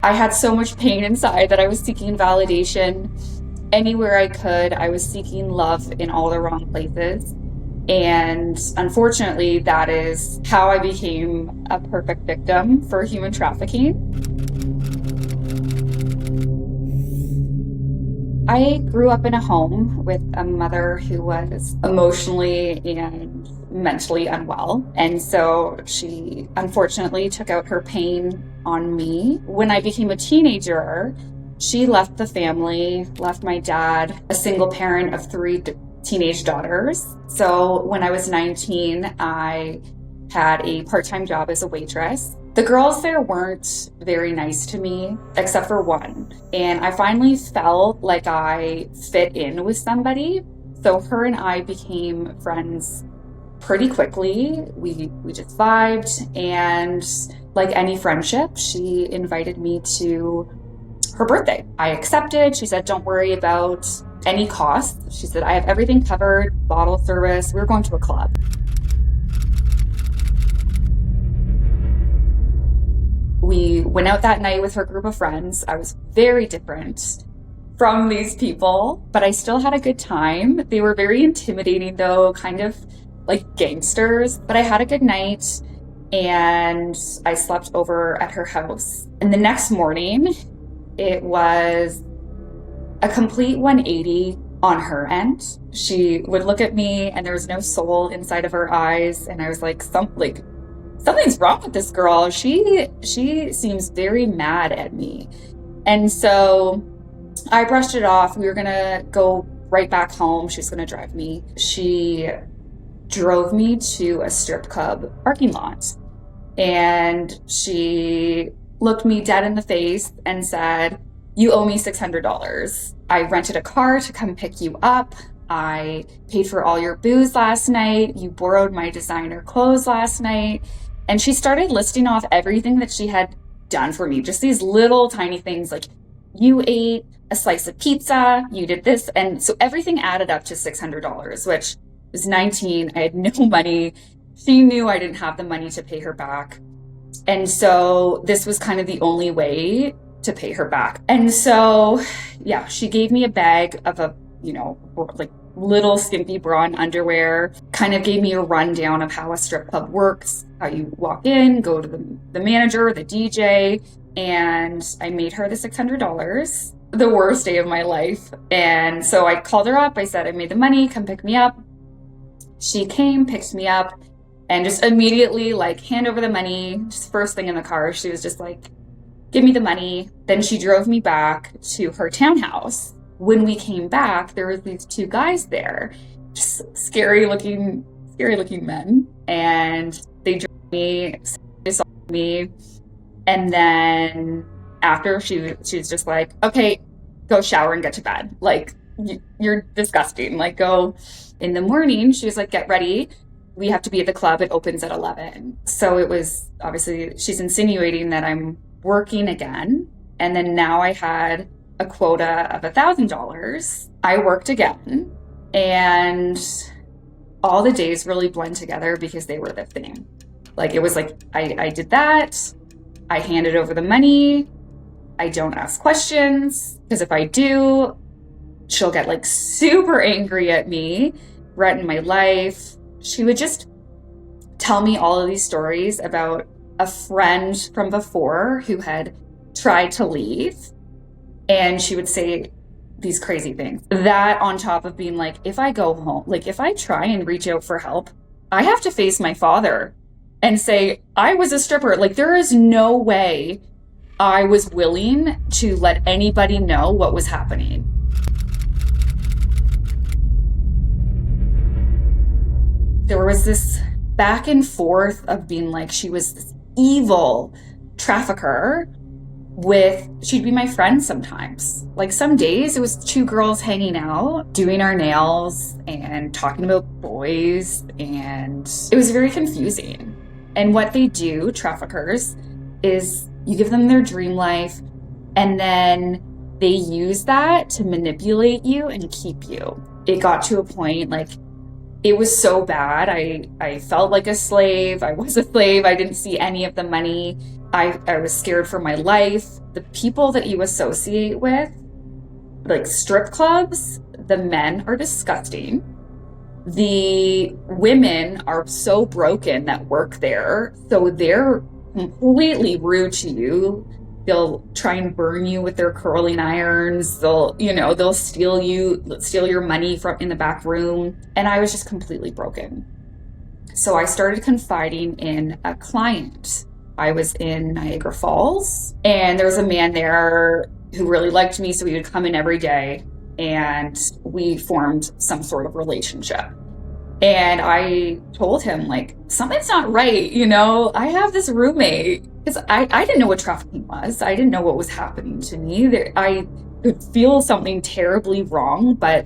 I had so much pain inside that I was seeking validation anywhere I could. I was seeking love in all the wrong places. And unfortunately, that is how I became a perfect victim for human trafficking. I grew up in a home with a mother who was emotionally and mentally unwell. And so she unfortunately took out her pain on me. When I became a teenager, she left the family, left my dad, a single parent of three teenage daughters. So when I was 19, I had a part-time job as a waitress. The girls there weren't very nice to me, except for one. And I finally felt like I fit in with somebody. So her and I became friends pretty quickly. We just vibed, and like any friendship, she invited me to her birthday. I accepted. She said, don't worry about any costs. She said, I have everything covered, bottle service. We were going to a club. We went out that night with her group of friends. I was very different from these people, but I still had a good time. They were very intimidating though, kind of like gangsters, but I had a good night and I slept over at her house. And the next morning, it was a complete 180 on her end. She would look at me and there was no soul inside of her eyes. And I was like, something's wrong with this girl. She seems very mad at me. And so I brushed it off. We were gonna go right back home. She was gonna drive me. She drove me to a strip club parking lot. And she looked me dead in the face and said, you owe me $600. I rented a car to come pick you up. I paid for all your booze last night. You borrowed my designer clothes last night. And she started listing off everything that she had done for me. Just these little tiny things like, you ate a slice of pizza, you did this. And so everything added up to $600, which was 19. I had no money. She knew I didn't have the money to pay her back. And so this was kind of the only way to pay her back. And so, yeah, she gave me a bag of like little skimpy bra and underwear, kind of gave me a rundown of how a strip club works, how you walk in, go to the manager, the DJ, and I made her the $600, the worst day of my life. And so I called her up. I said, I made the money, come pick me up. She came, picked me up, and just immediately like hand over the money, just first thing in the car. She was just like, give me the money. Then she drove me back to her townhouse. When we came back, there were these two guys there, just scary looking men. And they drove me, saw me. And then after she was just like, okay, go shower and get to bed. Like, you're disgusting. Like, go. In the morning, she was like, get ready. We have to be at the club. It opens at 11. So it was obviously, she's insinuating that I'm working again. And then now I had a quota of $1,000. I worked again, and all the days really blend together because they were the thing. Like, it was like, I did that. I handed over the money. I don't ask questions, because if I do, she'll get like super angry at me, threaten my life. She would just tell me all of these stories about a friend from before who had tried to leave. And she would say these crazy things. That on top of being like, if I go home, like if I try and reach out for help, I have to face my father and say, I was a stripper. Like, there is no way I was willing to let anybody know what was happening. There was this back and forth of being like, she was this evil trafficker she'd be my friend sometimes. Like, some days it was two girls hanging out, doing our nails and talking about boys, and it was very confusing. And what they do, traffickers, is you give them their dream life, and then they use that to manipulate you and keep you. It got to a point, like, It was so bad. I felt like a slave. I was a slave. I didn't see any of the money. I was scared for my life. The people that you associate with, like strip clubs, the men are disgusting. The women are so broken that work there. So they're completely rude to you. They'll try and burn you with their curling irons. They'll steal your money from in the back room. And I was just completely broken. So I started confiding in a client. I was in Niagara Falls, and there was a man there who really liked me, so he would come in every day, and we formed some sort of relationship. And I told him, like, something's not right, I have this roommate. Because I didn't know what trafficking was. I didn't know what was happening to me. I could feel something terribly wrong, but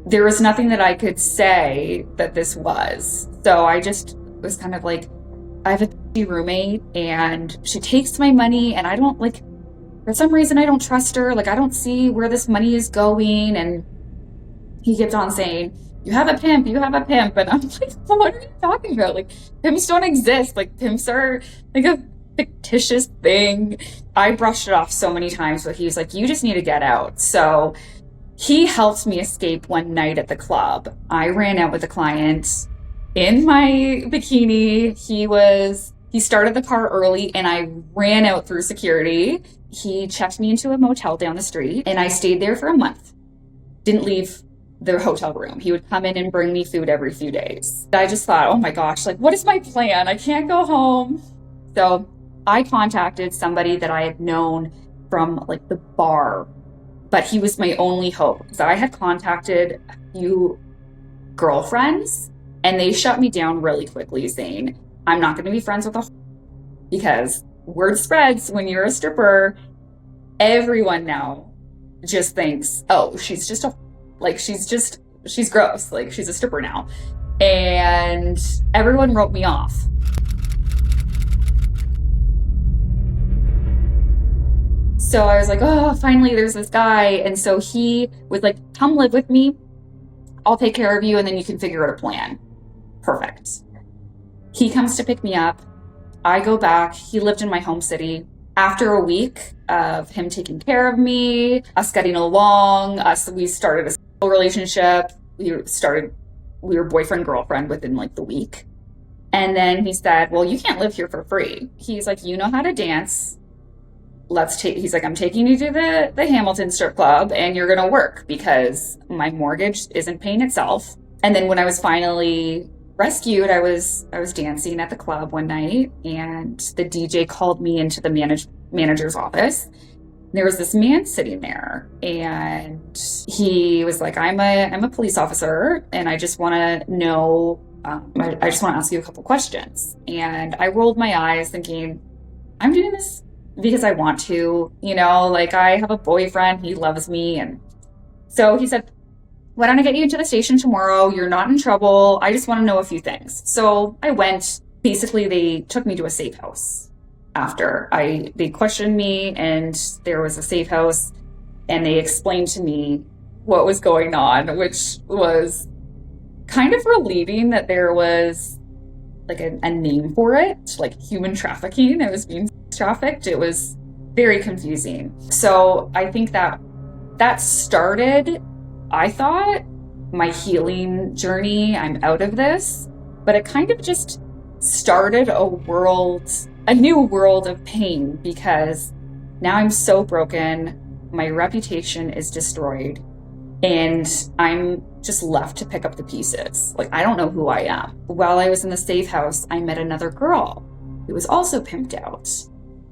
there was nothing that I could say that this was. So I just was kind of like, I have a roommate, and she takes my money, and I don't, like, for some reason, I don't trust her. Like, I don't see where this money is going. And he kept on saying, you have a pimp. And I'm like, well, what are you talking about? Like, pimps don't exist. Like, pimps are like a fictitious thing. I brushed it off so many times, but he was like, you just need to get out. So he helped me escape one night at the club. I ran out with a client in my bikini. He started the car early, and I ran out through security. He checked me into a motel down the street, and I stayed there for a month. Didn't leave the hotel room. He would come in and bring me food every few days. I just thought, oh my gosh, like, what is my plan? I can't go home. So I contacted somebody that I had known from, like, the bar, but he was my only hope. So I had contacted a few girlfriends, and they shut me down really quickly, saying, I'm not going to be friends with because word spreads when you're a stripper. Everyone now just thinks, oh, she's just she's gross. Like, she's a stripper now. And everyone wrote me off. So I was like, oh, finally there's this guy. And so he was like, come live with me. I'll take care of you, and then you can figure out a plan. Perfect. He comes to pick me up. I go back. He lived in my home city. After a week of him taking care of me, us getting along, we started a relationship. We were boyfriend, girlfriend within like the week. And then he said, well, you can't live here for free. He's like, you know how to dance. He's like, I'm taking you to the Hamilton strip club, and you're going to work because my mortgage isn't paying itself. And then when I was finally rescued, I was dancing at the club one night, and the DJ called me into the manager's office. There was this man sitting there, and he was like, I'm a police officer, and I just want to know, I just want to ask you a couple questions. And I rolled my eyes thinking, I'm doing this because I want to, like, I have a boyfriend, he loves me. And so he said, why don't I get you into the station tomorrow? You're not in trouble. I just want to know a few things. So I went. Basically, they took me to a safe house after they questioned me, and there was a safe house, and they explained to me what was going on, which was kind of relieving that there was like a name for it, like human trafficking. I was being trafficked. It was very confusing. So I think that started, I thought, my healing journey. I'm out of this, but it kind of just started a new world of pain, because now I'm so broken. My reputation is destroyed, and I'm just left to pick up the pieces. Like, I don't know who I am. While I was in the safe house, I met another girl who was also pimped out.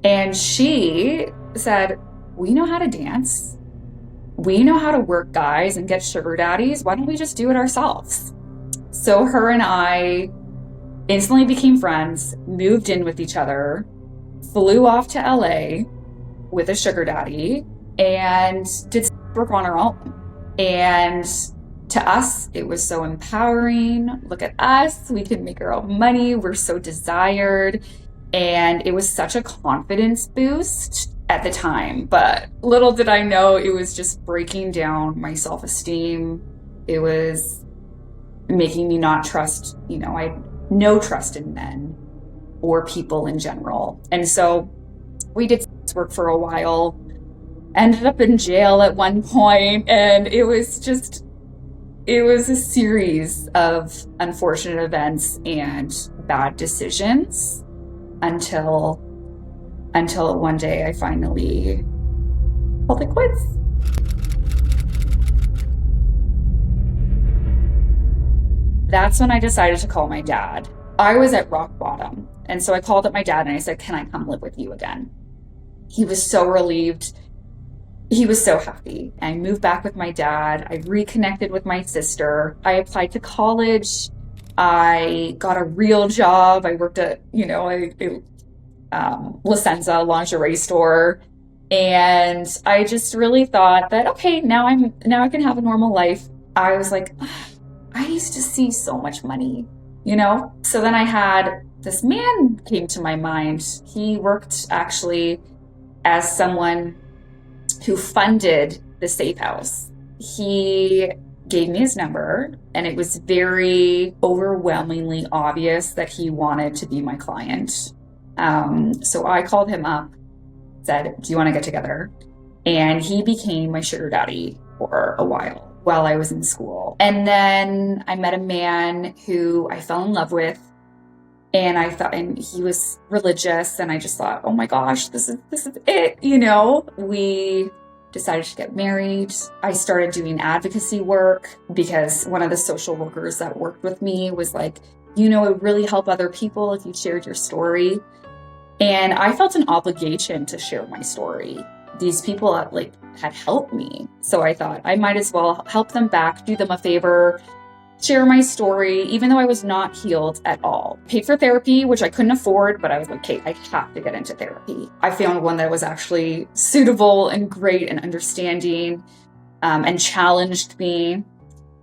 And she said, we know how to dance. We know how to work guys and get sugar daddies. Why don't we just do it ourselves? So her and I instantly became friends, moved in with each other, flew off to LA with a sugar daddy, and did work on our own. And to us, it was so empowering. Look at us. We can make our own money. We're so desired. And it was such a confidence boost at the time. But little did I know, it was just breaking down my self-esteem. It was making me not trust, I had no trust in men or people in general. And so we did sex work for a while, ended up in jail at one point, and it was a series of unfortunate events and bad decisions until one day I finally called it quits. That's when I decided to call my dad. I was at rock bottom. And so I called up my dad and I said, "Can I come live with you again?" He was so relieved. He was so happy. I moved back with my dad. I reconnected with my sister. I applied to college. I got a real job. I worked at, La Senza lingerie store. And I just really thought that, okay, now I can have a normal life. I was like, I used to see so much money, So then I had this man came to my mind. He worked actually as someone who funded the safe house. He gave me his number, and it was very overwhelmingly obvious that he wanted to be my client. So I called him up, said, "Do you want to get together?" And he became my sugar daddy for a while I was in school. And then I met a man who I fell in love with, and he was religious, and I just thought, oh my gosh, this is it, We decided to get married. I started doing advocacy work because one of the social workers that worked with me was like, it would really help other people if you shared your story. And I felt an obligation to share my story. These people had helped me. So I thought I might as well help them back, do them a favor, share my story, even though I was not healed at all. Paid for therapy, which I couldn't afford, but I was like, okay, I have to get into therapy. I found one that was actually suitable and great and understanding, and challenged me.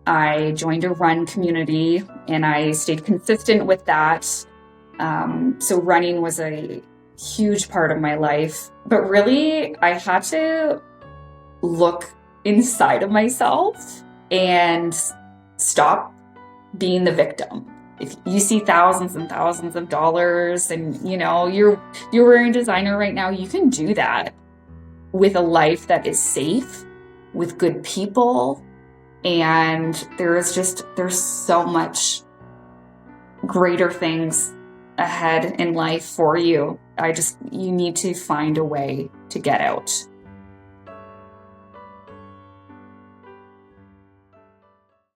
I joined a run community and I stayed consistent with that. So running was a huge part of my life, but really I had to look inside of myself and stop being the victim. If you see thousands and thousands of dollars and you're wearing designer right now, you can do that with a life that is safe, with good people, and there's so much greater things ahead in life for you. You need to find a way to get out.